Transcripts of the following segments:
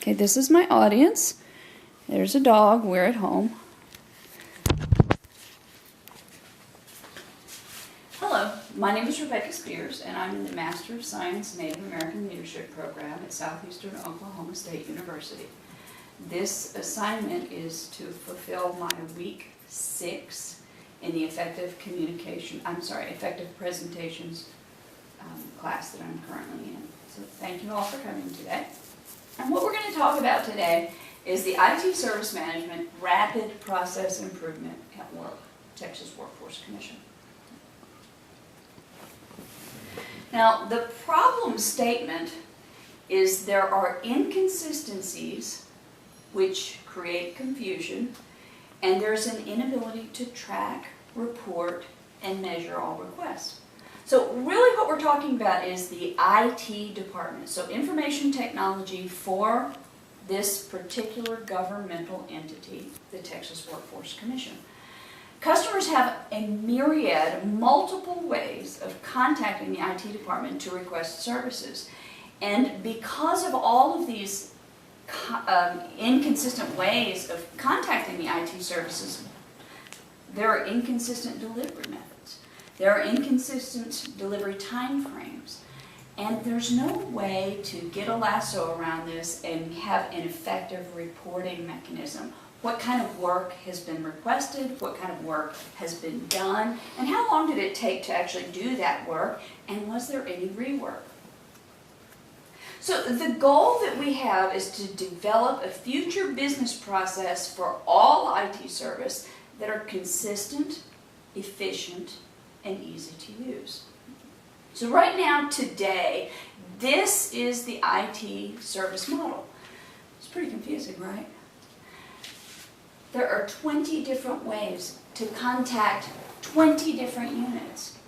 Okay, this is my audience. There's a dog. We're at home. Hello, my name is Rebecca Spears, and I'm in the Master of Science Native American Leadership Program at Southeastern Oklahoma State University. This assignment is to fulfill my week 6 in the effective presentations class that I'm currently in. So thank you all for coming today. And what we're going to talk about today is the IT Service Management Rapid Process Improvement at Work, Texas Workforce Commission. Now, the problem statement is there are inconsistencies which create confusion, and there's an inability to track, report, and measure all requests. So really what we're talking about is the IT department, so information technology for this particular governmental entity, the Texas Workforce Commission. Customers have a myriad, multiple ways of contacting the IT department to request services. And because of all of these inconsistent ways of contacting the IT services, there are inconsistent delivery methods. There are inconsistent delivery time frames. And there's no way to get a lasso around this and have an effective reporting mechanism. What kind of work has been requested, what kind of work has been done, and how long did it take to actually do that work, and was there any rework? So the goal that we have is to develop a future business process for all IT service that are consistent, efficient, and easy to use. So right now, today, this is the IT service model. It's pretty confusing, right? There are 20 different ways to contact 20 different units.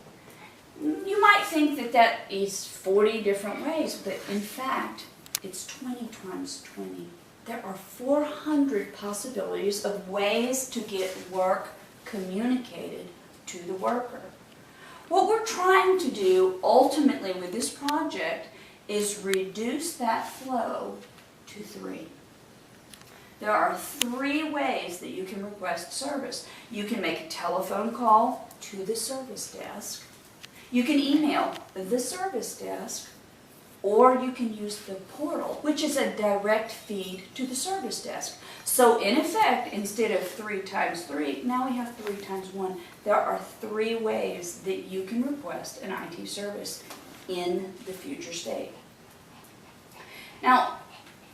You might think that that is 40 different ways, but in fact, it's 20 times 20. There are 400 possibilities of ways to get work communicated to the worker. What we're trying to do ultimately with this project is reduce that flow to 3. There are 3 ways that you can request service. You can make a telephone call to the service desk. You can email the service desk, or you can use the portal, which is a direct feed to the service desk. So in effect, instead of 3 times 3, now we have 3 times 1. There are 3 ways that you can request an IT service in the future state. Now,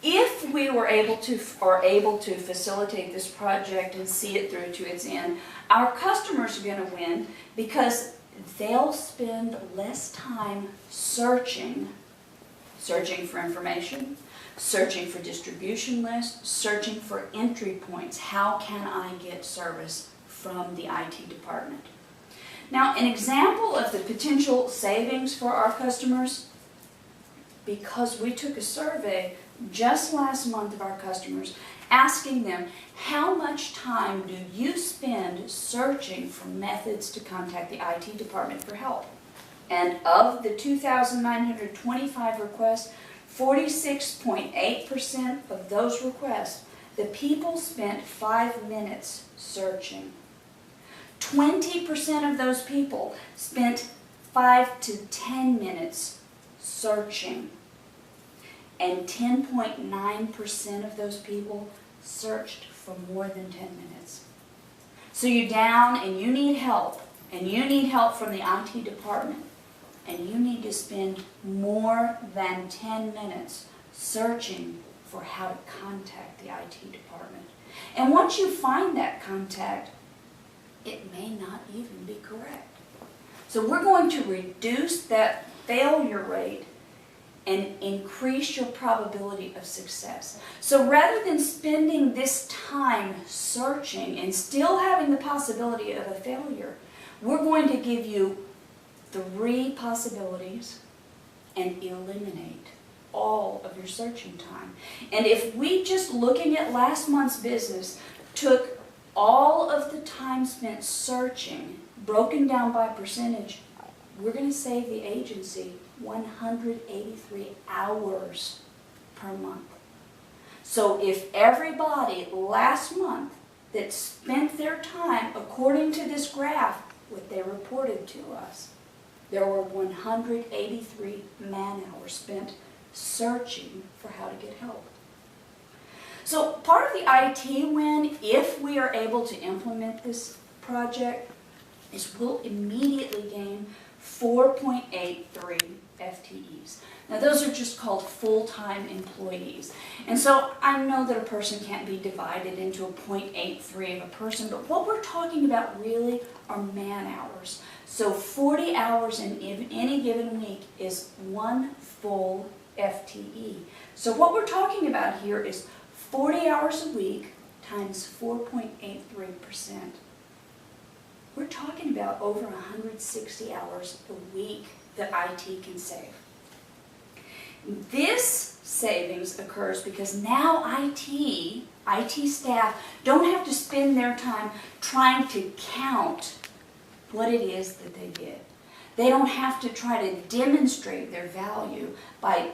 if we are able to facilitate this project and see it through to its end, our customers are going to win because they'll spend less time searching for information, searching for distribution lists, searching for entry points. How can I get service from the IT department? Now, an example of the potential savings for our customers, because we took a survey just last month of our customers, asking them, how much time do you spend searching for methods to contact the IT department for help? And of the 2,925 requests, 46.8% of those requests, the people spent 5 minutes searching. 20% of those people spent 5 to 10 minutes searching. And 10.9% of those people searched for more than 10 minutes. So you're down and you need help from the IT department, and you need to spend more than 10 minutes searching for how to contact the IT department. And once you find that contact, it may not even be correct. So we're going to reduce that failure rate and increase your probability of success. So rather than spending this time searching and still having the possibility of a failure, we're going to give you 3 possibilities and eliminate all of your searching time. And if we, just looking at last month's business, took all of the time spent searching, broken down by percentage, we're going to save the agency 183 hours per month. So if everybody last month that spent their time, according to this graph, what they reported to us, there were 183 man-hours spent searching for how to get help. So part of the IT win, if we are able to implement this project, is we'll immediately gain 4.83 FTEs. Now those are just called full-time employees. And so I know that a person can't be divided into a 0.83 of a person, but what we're talking about really are man-hours. So 40 hours in any given week is one full FTE. So what we're talking about here is 40 hours a week times 4.83%. We're talking about over 160 hours a week that IT can save. This savings occurs because now IT staff don't have to spend their time trying to count what it is that they did. They don't have to try to demonstrate their value by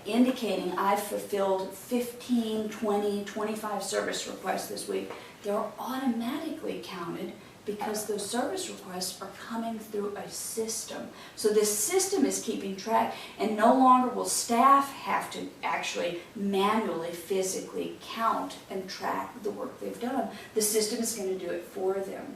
indicating I've fulfilled 15, 20, 25 service requests this week. They're automatically counted because those service requests are coming through a system. So this system is keeping track, and no longer will staff have to actually manually, physically count and track the work they've done. The system is going to do it for them.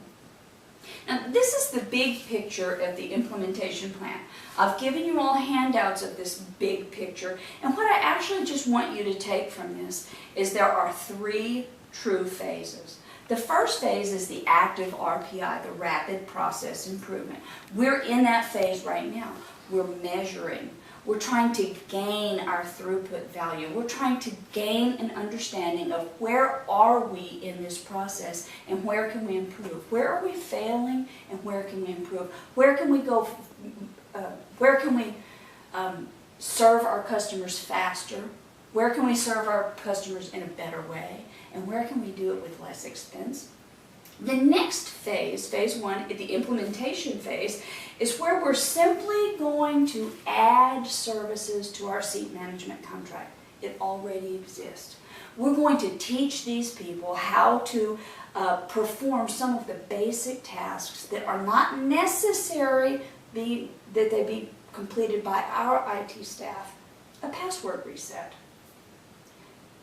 Now, this is the big picture of the implementation plan. I've given you all handouts of this big picture, and what I actually just want you to take from this is there are 3 true phases. The first phase is the active RPI, the rapid process improvement. We're in that phase right now. We're measuring. We're trying to gain our throughput value. We're trying to gain an understanding of where are we in this process and where can we improve. Where are we failing and where can we improve? Where can we go? Where can we serve our customers faster? Where can we serve our customers in a better way? And where can we do it with less expense? The next phase, phase 1, the implementation phase, is where we're simply going to add services to our seat management contract. It already exists. We're going to teach these people how to perform some of the basic tasks that are not necessary that they be completed by our IT staff. A password reset.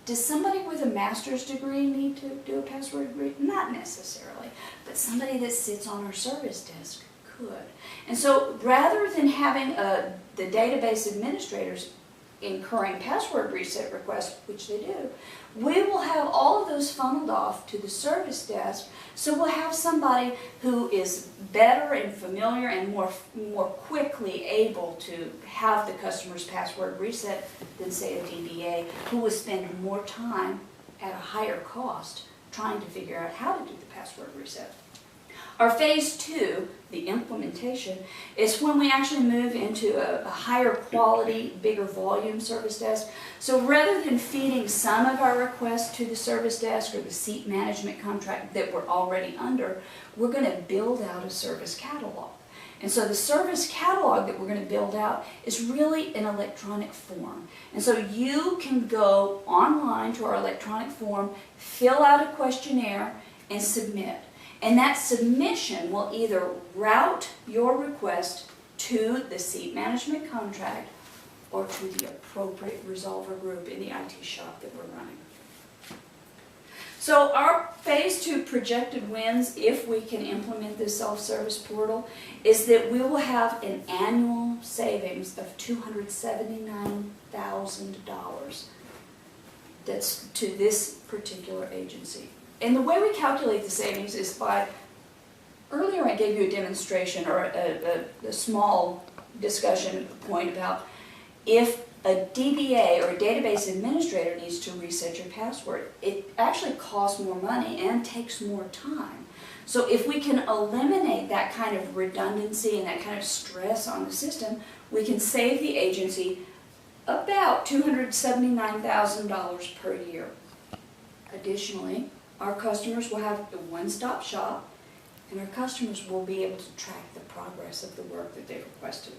Does somebody with a master's degree need to do a password reset? Not necessarily, but somebody that sits on our service desk could. And so rather than having the database administrators incurring password reset requests, which they do, we will have all of those funneled off to the service desk, so we'll have somebody who is better and familiar and more quickly able to have the customer's password reset than, say, a DBA, who will spend more time at a higher cost trying to figure out how to do the password reset. Our phase 2, the implementation, is when we actually move into a higher quality, bigger volume service desk. So rather than feeding some of our requests to the service desk or the seat management contract that we're already under, we're going to build out a service catalog. And so the service catalog that we're going to build out is really an electronic form. And so you can go online to our electronic form, fill out a questionnaire, and submit. And that submission will either route your request to the seat management contract or to the appropriate resolver group in the IT shop that we're running. So our phase 2 projected wins, if we can implement this self-service portal, is that we will have an annual savings of $279,000. That's to this particular agency. And the way we calculate the savings is by, earlier I gave you a demonstration or a small discussion point about if a DBA or a database administrator needs to reset your password, it actually costs more money and takes more time. So if we can eliminate that kind of redundancy and that kind of stress on the system, we can save the agency about $279,000 per year. Additionally, our customers will have a one-stop shop, and our customers will be able to track the progress of the work that they've requested.